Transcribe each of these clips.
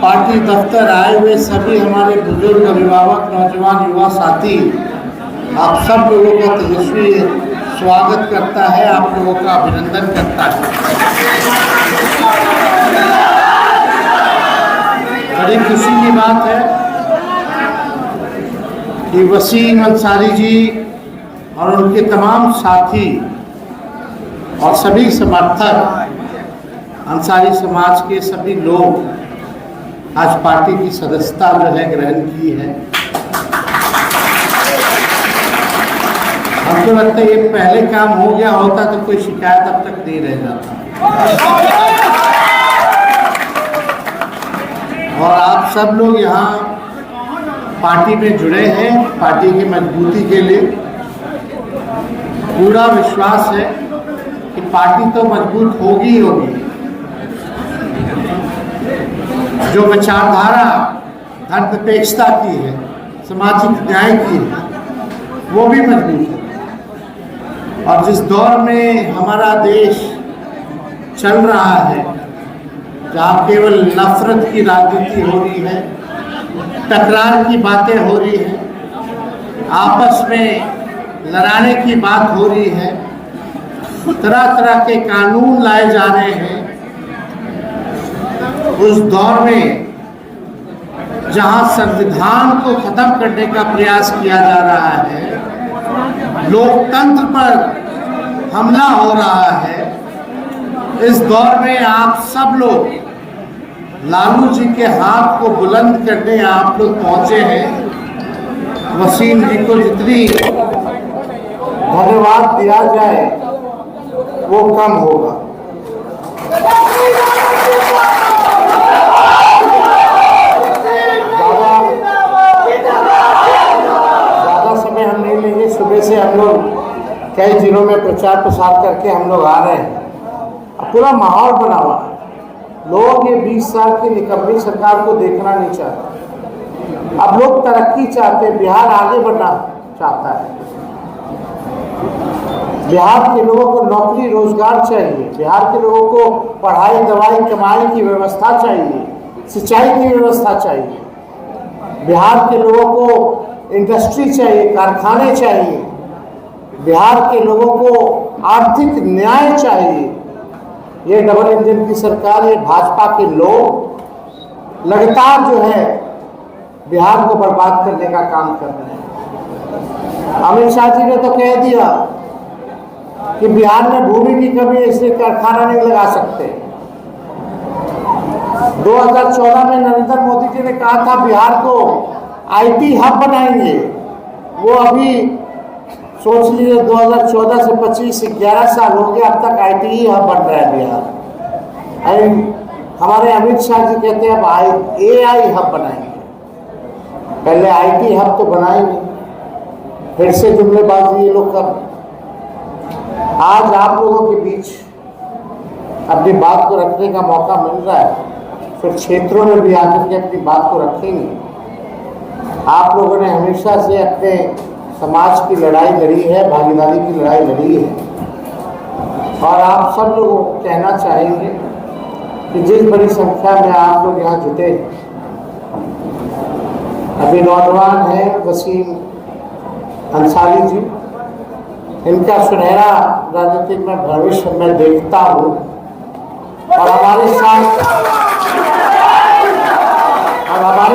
Party दफ्तर आए हुए सभी हमारे बुजुर्ग, अभिभावक, नौजवान, युवा साथी, आप सब लोगों का तेजस्वी स्वागत करता है, आप लोगों का अभिनंदन करता है। बड़ी खुशी की बात है कि वसीम अंसारी जी और उनके तमाम साथी और सभी समर्थक, अंसारी समाज के सभी लोग आज पार्टी की सदस्यता जो है ग्रहण की है। हमको लगता है ये पहले काम हो गया होता तो कोई शिकायत अब तक नहीं रह जाता। और आप सब लोग यहाँ पार्टी में जुड़े हैं, पार्टी की मजबूती के लिए। पूरा विश्वास है कि पार्टी तो मजबूत होगी ही होगी। जो विचारधारा धर्मनिरपेक्षता की है, सामाजिक न्याय की है, वो भी मजबूत है। और जिस दौर में हमारा देश चल रहा है, जहाँ केवल नफरत की राजनीति हो रही है, टकरार की बातें हो रही हैं, आपस में लड़ाने की बात हो रही है, तरह तरह के कानून लाए जा रहे हैं, उस दौर में जहां संविधान को खत्म करने का प्रयास किया जा रहा है, लोकतंत्र पर हमला हो रहा है, इस दौर में आप सब लोग लालू जी के हाथ को बुलंद करने आप लोग पहुंचे हैं। वसीम जी को जितनी धन्यवाद दिया जाए वो कम होगा। ज़्यादा समय हम नहीं लेंगे। सुबह से हम लोग कई जिलों में प्रचार प्रसार करके हम लोग आ रहे हैं। अब पूरा माहौल बना हुआ है। लोग ये 20 साल की निकम्मी सरकार को देखना नहीं चाहते। अब लोग तरक्की चाहते हैं, बिहार आगे बढ़ना चाहता है। बिहार के लोगों को नौकरी रोजगार चाहिए, बिहार के लोगों को पढ़ाई दवाई कमाई की व्यवस्था चाहिए, सिंचाई की व्यवस्था चाहिए, बिहार के लोगों को इंडस्ट्री चाहिए, कारखाने चाहिए, बिहार के लोगों को आर्थिक न्याय चाहिए। ये डबल इंजन की सरकार, ये भाजपा के लोग लगातार जो है बिहार को बर्बाद करने का काम कर रहे हैं। अमित शाह जी ने तो कह दिया कि बिहार में भूमि की कमी है, इसलिए कारखाना नहीं लगा सकते। 2014 में नरेंद्र मोदी जी ने कहा था बिहार को आईटी हब बनाएंगे। वो अभी सोच लीजिए 2014 से 25 11 साल हो गए, अब तक आईटी ही हब बन रहा है बिहार। हमारे अमित शाह जी कहते हैं अब एआई हब बनाएंगे। पहले आईटी हब तो बनाएंगे, फिर से जुमलेबाजी ये लोग कर। आज आप लोगों के बीच अपनी बात को रखने का मौका मिल रहा है, फिर क्षेत्रों में भी आकर के अपनी बात को रखेंगे। आप लोगों ने हमेशा से अपने समाज की लड़ाई लड़ी है, भागीदारी की लड़ाई लड़ी है, और आप सब लोगों को कहना चाहेंगे कि जिस बड़ी संख्या में आप लोग यहाँ जुटे, अभी नौजवान हैं वसीम अंसारी जी, इनका सुनहरा राजनीतिक में भविष्य मैं देखता हूँ। और हमारे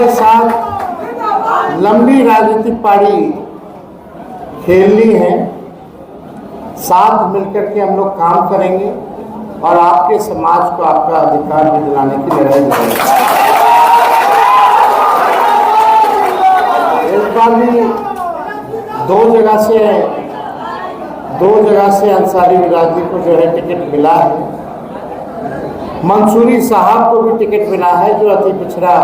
साथ लंबी राजनीतिक पारी खेलनी है। साथ मिलकर के हम लोग काम करेंगे और आपके समाज को आपका अधिकार भी दिलाने की लड़ाई लड़ेंगे। इस बार भी दो जगह से अंसारी बिरादरी को जो है टिकट मिला है। मंसूरी साहब को भी टिकट मिला है जो अति पिछड़ा,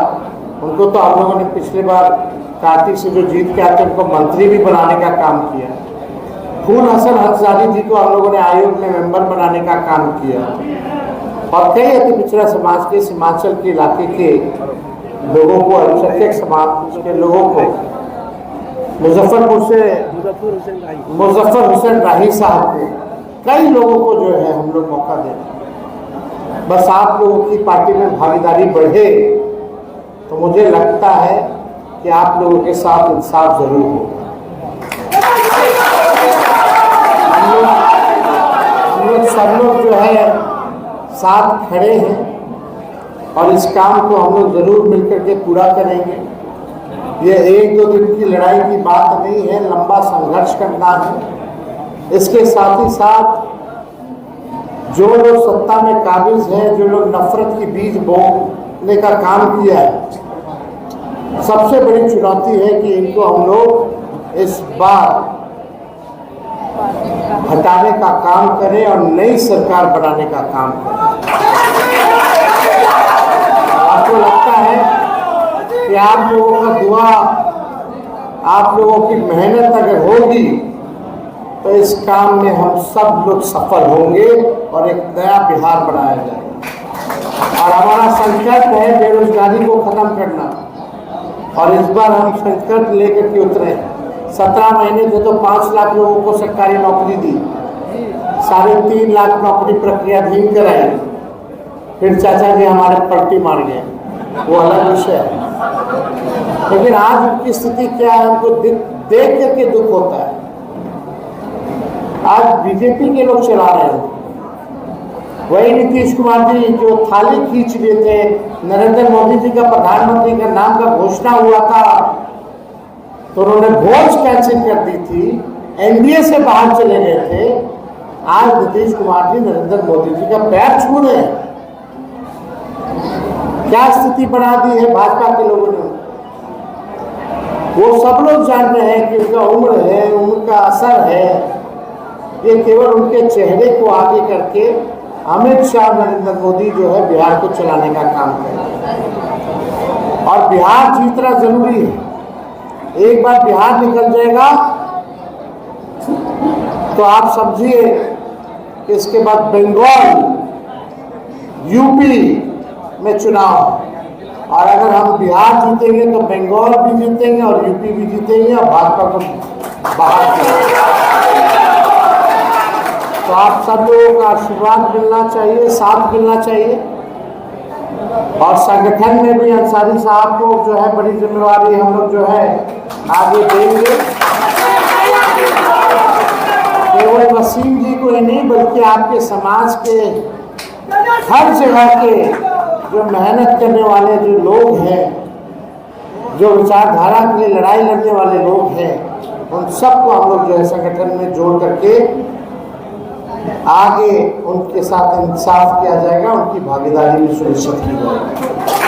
उनको तो हम लोगों ने पिछली बार पार्टी से जो जीत के आते उनको मंत्री भी बनाने का काम किया। फूल हसन अंसारी जी को हम लोगों ने आयोग में मेंबर बनाने का काम किया। और कई अति पिछड़ा समाज के सीमांचल के इलाके के लोगों को, अल्पसंख्यक समाज के लोगों को, मुजफ्फरपुर से मुजफ्फर हुसैन राही साहब को, कई लोगों को जो है हम लोग मौका दे रहे हैं। बस आप लोगों की पार्टी में भागीदारी बढ़े तो मुझे लगता है कि आप लोगों के साथ इंसाफ जरूर होगा। हम लोग सब लोग जो है साथ खड़े हैं और इस काम को हम लोग जरूर मिलकर के पूरा करेंगे। ये 1-2 दिन की लड़ाई की बात नहीं है, लंबा संघर्ष करना है। इसके साथ ही साथ जो लोग सत्ता में काबिज हैं, जो लोग नफरत की बीज बोने का काम किया है, सबसे बड़ी चुनौती है कि इनको हम लोग इस बार हटाने का काम करें और नई सरकार बनाने का काम करें। आपको लगता है कि आप लोगों का दुआ, आप लोगों की मेहनत अगर होगी तो इस काम में हम सब लोग सफल होंगे और एक नया बिहार बनाया जाएगा। और हमारा संकल्प है बेरोजगारी को खत्म करना, और इस बार हम संकल्प लेकर के उतरे। 17 महीने थे तो 5 लाख लोगों को सरकारी नौकरी दी, 3.5 लाख नौकरी प्रक्रियाधीन कराई, फिर चाचा जी हमारे पलटी मार गए, वो अलग विषय है। लेकिन आज उनकी स्थिति क्या है, हमको देख करके दुख होता है। आज बीजेपी के लोग चला रहे हैं, वही नीतीश कुमार जी जो थाली खींच लिए थे, नरेंद्र मोदी जी का प्रधानमंत्री का नाम का घोषणा हुआ था तो उन्होंने भोज कैंसिल कर दी थी, एनडीए से बाहर चले गए थे। आज नीतीश कुमार जी नरेंद्र मोदी जी का पैर छू रहे हैं। क्या स्थिति बना दी है भाजपा के लोगों ने। वो सब लोग जान रहे हैं कि उनका उम्र है, उनका असर है, ये केवल उनके चेहरे को आगे करके अमित शाह नरेंद्र मोदी जो है बिहार को चलाने का काम करेंगे। और बिहार जीतना जरूरी है। एक बार बिहार निकल जाएगा तो आप समझिए कि इसके बाद बंगाल, यूपी में चुनाव, और अगर हम बिहार जीतेंगे तो बंगाल भी जीतेंगे और यूपी भी जीतेंगे और भाजपा को बाहर करेंगे। तो आप सब लोगों का आशीर्वाद मिलना चाहिए, साथ मिलना चाहिए। और संगठन में भी अंसारी साहब को जो है बड़ी जिम्मेवारी हम लोग जो है आगे देंगे। केवल वसीम जी को ही नहीं बल्कि आपके समाज के हर जगह के जो मेहनत करने वाले जो लोग हैं, जो विचारधारा के लिए लड़ाई लड़ने वाले लोग हैं, उन सबको हम लोग जो है संगठन में जोड़ करके आगे उनके साथ इंसाफ किया जाएगा, उनकी भागीदारी भी सुनिश्चित की जाएगी।